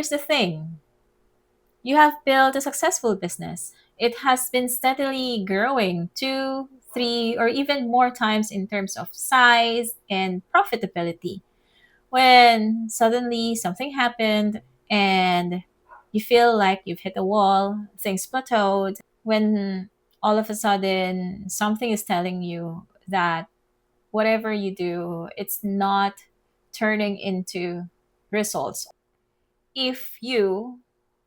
here's the thing: you have built a successful business. It has been steadily growing two, three, or even more times in terms of size and profitability. When suddenly something happened and you feel like you've hit a wall, things plateaued, when all of a sudden something is telling you that whatever you do, it's not turning into results. If you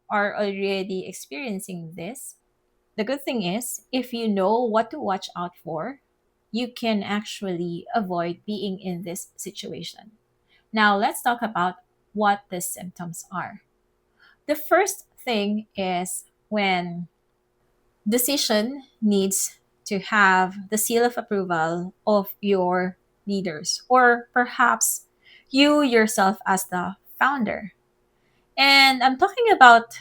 are already experiencing this, the good thing is, if you know what to watch out for, you can actually avoid being in this situation. Now, let's talk about what the symptoms are. The first thing is when decision needs to have the seal of approval of your leaders, or perhaps you yourself as the founder. And I'm talking about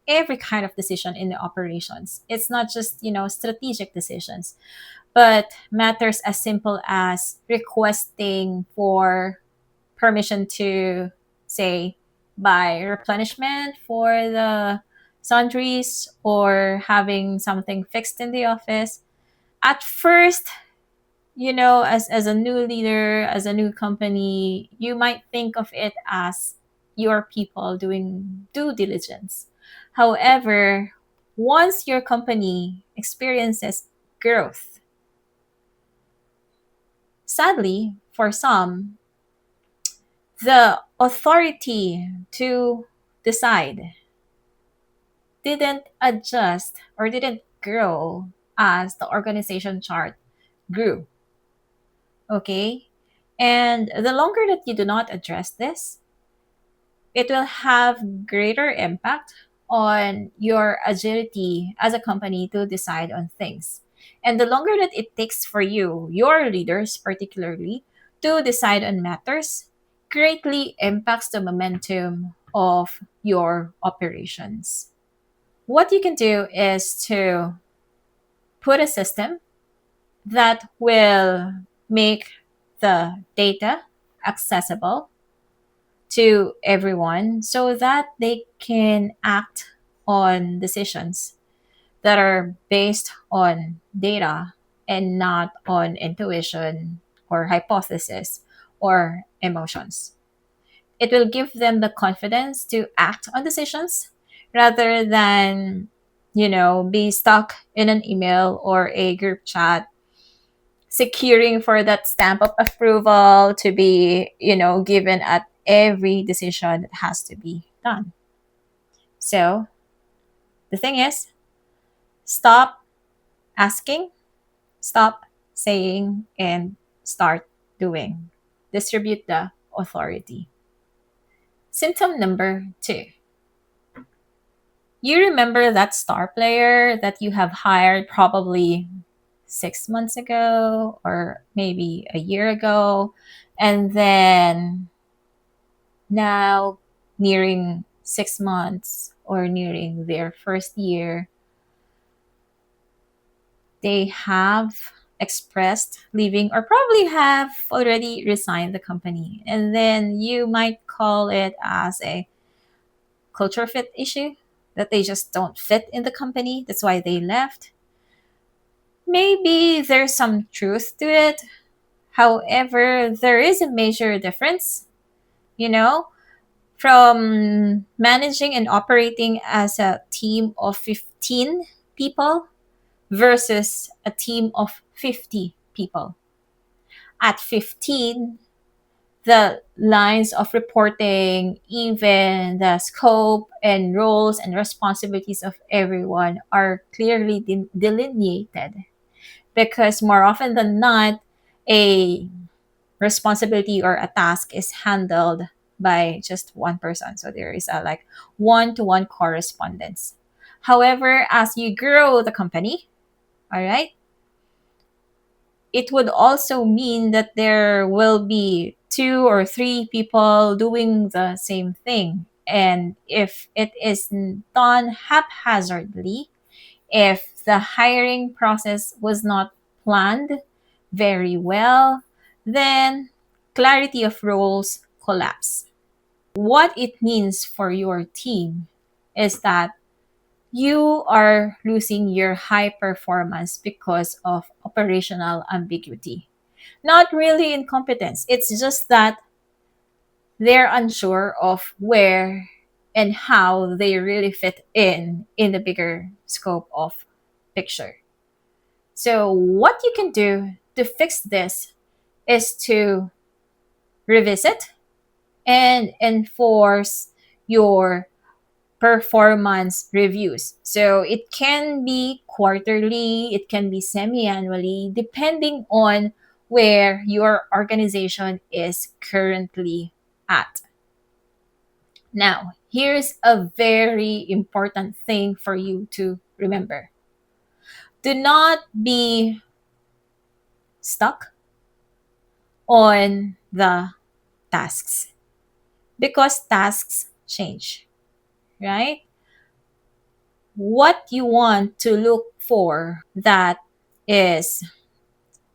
every kind of decision in the operations. It's not just, strategic decisions, but matters as simple as requesting for permission to, say, buy replenishment for the sundries or having something fixed in the office. At first, as a new leader, as a new company, you might think of it as your people doing due diligence. However, once your company experiences growth, sadly, for some, the authority to decide didn't adjust or didn't grow as the organization chart grew. Okay? And the longer that you do not address this, it will have greater impact on your agility as a company to decide on things. And the longer that it takes for you, your leaders particularly, to decide on matters, greatly impacts the momentum of your operations. What you can do is to put a system that will make the data accessible to everyone so that they can act on decisions that are based on data and not on intuition or hypothesis or emotions. It will give them the confidence to act on decisions rather than, be stuck in an email or a group chat securing for that stamp of approval to be, given at every decision that has to be done. So the thing is, stop asking, stop saying, and start doing. Distribute the authority. Symptom number two: you remember that star player that you have hired probably 6 months ago or maybe a year ago, and then now, nearing 6 months or nearing their first year, they have expressed leaving or probably have already resigned the company. And then you might call it as a culture fit issue, that they just don't fit in the company. That's why they left. Maybe there's some truth to it. However, there is a major difference, you know, from managing and operating as a team of 15 people versus a team of 50 people. At 15, the lines of reporting, even the scope and roles and responsibilities of everyone are clearly delineated, because more often than not, a responsibility or a task is handled by just one person. So there is a like one-to-one correspondence. However, as you grow the company, all right, it would also mean that there will be two or three people doing the same thing. And if it is done haphazardly, if the hiring process was not planned very well, then clarity of roles collapse. What it means for your team is that you are losing your high performance because of operational ambiguity. Not really incompetence. It's just that they're unsure of where and how they really fit in the bigger scope of picture. So what you can do to fix this is to revisit and enforce your performance reviews. So it can be quarterly, it can be semi annually, depending on where your organization is currently at. Now, here's a very important thing for you to remember: do not be stuck on the tasks because tasks change, right? What you want to look for that is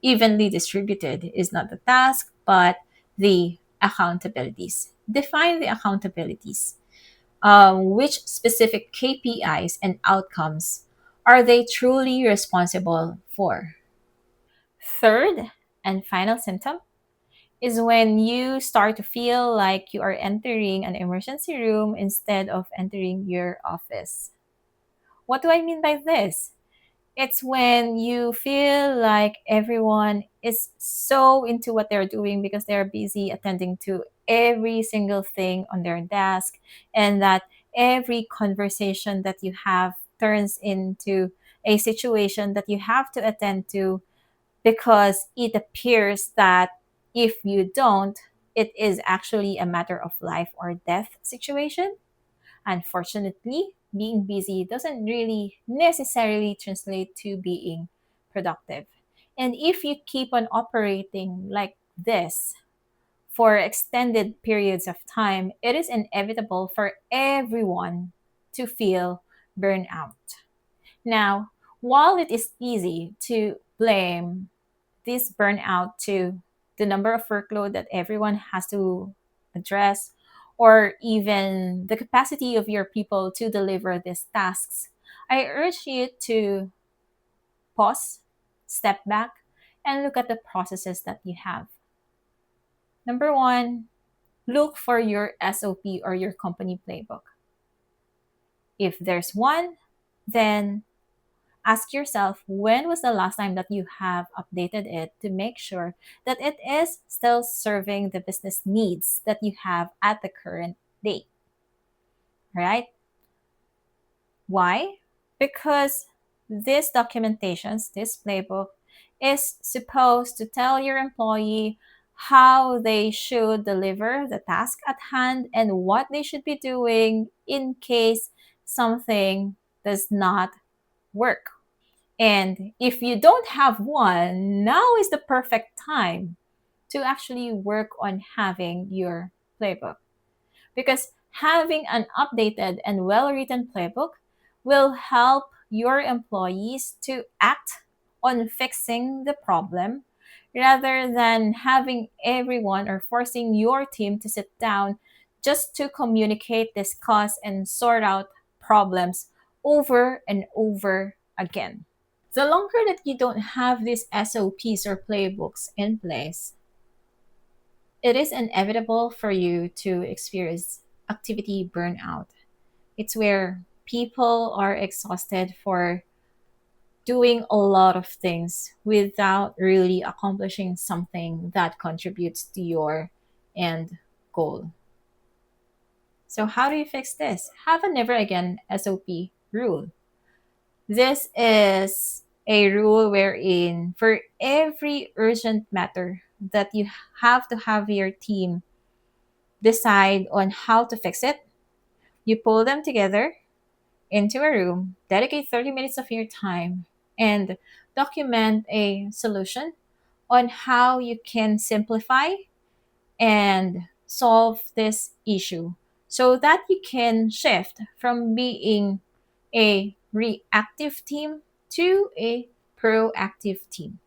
evenly distributed is not the task, but the accountabilities. Define the accountabilities. Which specific KPIs and outcomes are they truly responsible for? Third and final symptom is when you start to feel like you are entering an emergency room instead of entering your office. What do I mean by this? It's when you feel like everyone is so into what they're doing because they're busy attending to every single thing on their desk, and that every conversation that you have turns into a situation that you have to attend to because it appears that if you don't, it is actually a matter of life or death situation. Unfortunately, being busy doesn't really necessarily translate to being productive. And if you keep on operating like this for extended periods of time, it is inevitable for everyone to feel burnout. Now, while it is easy to blame this burnout to the number of workload that everyone has to address, or even the capacity of your people to deliver these tasks, I urge you to pause, step back, and look at the processes that you have. Number one, look for your SOP or your company playbook. If there's one, then ask yourself, when was the last time that you have updated it to make sure that it is still serving the business needs that you have at the current date, right? Why? Because this documentations, this playbook is supposed to tell your employee how they should deliver the task at hand and what they should be doing in case something does not work. And if you don't have one, now is the perfect time to actually work on having your playbook. Because having an updated and well written playbook will help your employees to act on fixing the problem rather than having everyone or forcing your team to sit down just to communicate, discuss, and sort out problems over and over again. The longer that you don't have these SOPs or playbooks in place, it is inevitable for you to experience activity burnout. It's where people are exhausted for doing a lot of things without really accomplishing something that contributes to your end goal. So, how do you fix this? Have a never again SOP rule. This is a rule wherein for every urgent matter that you have to have your team decide on how to fix it, you pull them together into a room, dedicate 30 minutes of your time, and document a solution on how you can simplify and solve this issue so that you can shift from being a reactive team to a proactive team.